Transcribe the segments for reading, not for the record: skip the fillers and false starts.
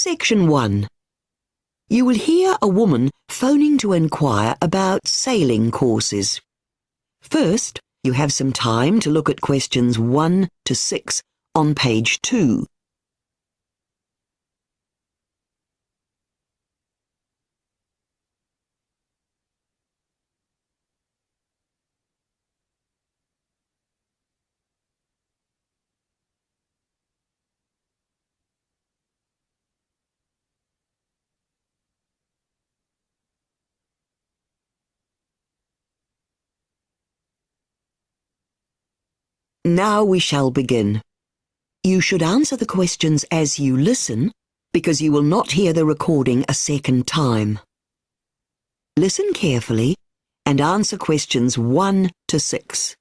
Section 1. You will hear a woman phoning to inquire about sailing courses. First, you have some time to look at questions 1 to 6 on page 2. Now we shall begin. You should answer the questions as you listen, because you will not hear the recording a second time. Listen carefully and answer questions 1 to 6.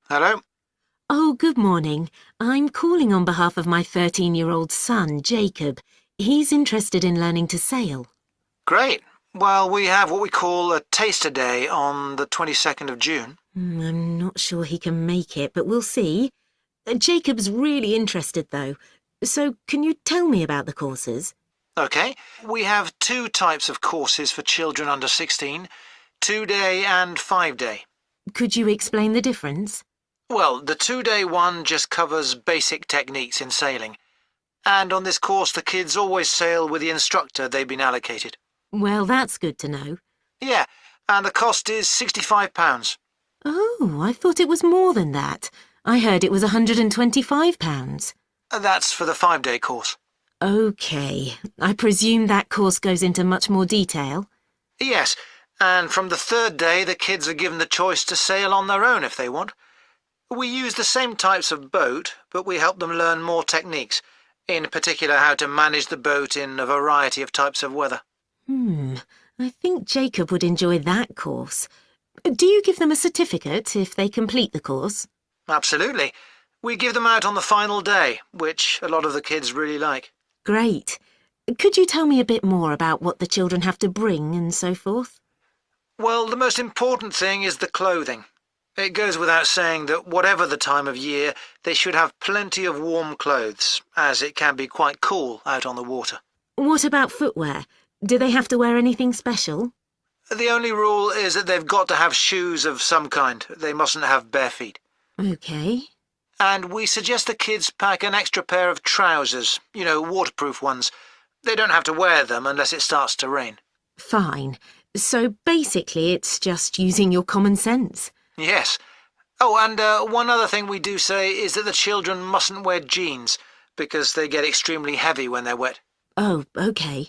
Hello? Oh, good morning. I'm calling on behalf of my 13-year-old son, Jacob. He's interested in learning to sail. Great. Well, we have what we call a taster day on the 22nd of June. I'm not sure he can make it, but we'll see. Jacob's really interested, though. So can you tell me about the courses? OK. We have 2 types of courses for children under 16, 2-day and 5-day. Could you explain the difference? Well, the 2-day one just covers basic techniques in sailing. And on this course, the kids always sail with the instructor they've been allocated. Well, that's good to know. Yeah, and the cost is £65. Oh, I thought it was more than that. I heard it was £125. That's for the 5-day course. OK. I presume that course goes into much more detail? Yes, and from the 3rd day, the kids are given the choice to sail on their own if they want. We use the same types of boat, but we help them learn more techniques, in particular how to manage the boat in a variety of types of weather. I think Jacob would enjoy that course. Do you give them a certificate if they complete the course? Absolutely. We give them out on the final day, which a lot of the kids really like. Great. Could you tell me a bit more about what the children have to bring and so forth? Well, the most important thing is the clothing. It goes without saying that whatever the time of year, they should have plenty of warm clothes, as it can be quite cool out on the water. What about footwear? Do they have to wear anything special? The only rule is that they've got to have shoes of some kind. They mustn't have bare feet. OK. And we suggest the kids pack an extra pair of trousers, waterproof ones. They don't have to wear them unless it starts to rain. Fine. So basically it's just using your common sense. Yes. Oh, and one other thing we do say is that the children mustn't wear jeans, because they get extremely heavy when they're wet. Oh, OK.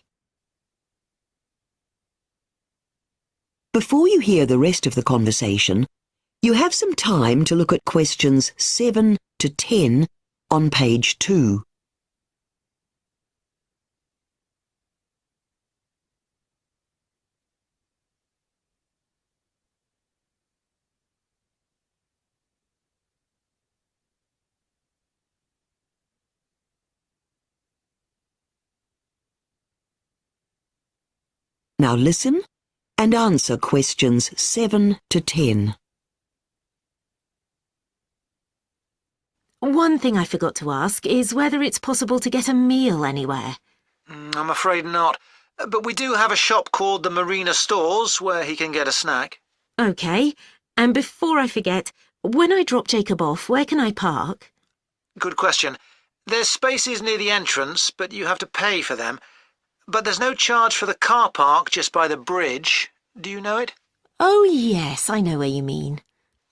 Before you hear the rest of the conversation, you have some time to look at questions 7 to 10 on page 2. Now listen and answer questions 7 to 10. One thing I forgot to ask is whether it's possible to get a meal anywhere. I'm afraid not. But we do have a shop called the Marina Stores where he can get a snack. OK. And before I forget, when I drop Jacob off, where can I park? Good question. There's spaces near the entrance, but you have to pay for them. But there's no charge for the car park just by the bridge. Do you know it? Oh, yes, I know where you mean.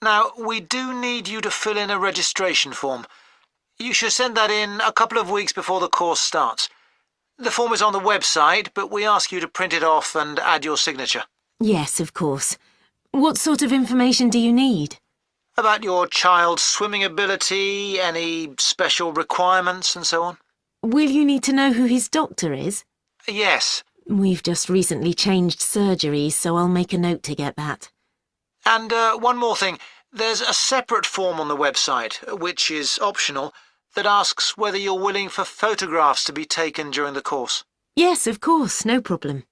Now, we do need you to fill in a registration form. You should send that in a couple of weeks before the course starts. The form is on the website, but we ask you to print it off and add your signature. Yes, of course. What sort of information do you need? About your child's swimming ability, any special requirements and so on. Will you need to know who his doctor is? Yes. We've just recently changed surgeries, so I'll make a note to get that. And one more thing. There's a separate form on the website, which is optional, that asks whether you're willing for photographs to be taken during the course. Yes, of course, no problem.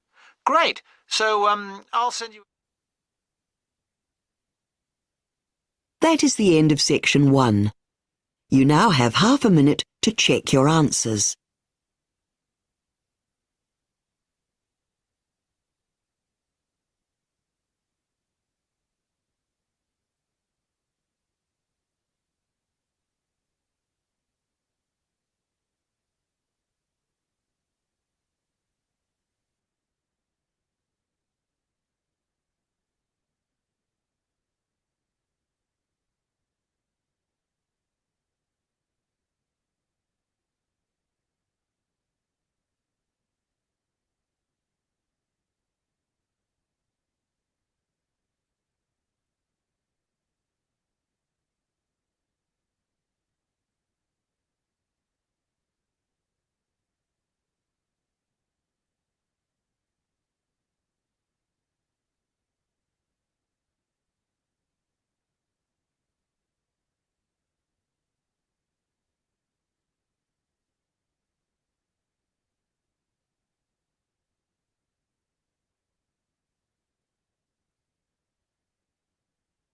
Great. So, I'll send you... That is the end of section 1. You now have half a minute to check your answers.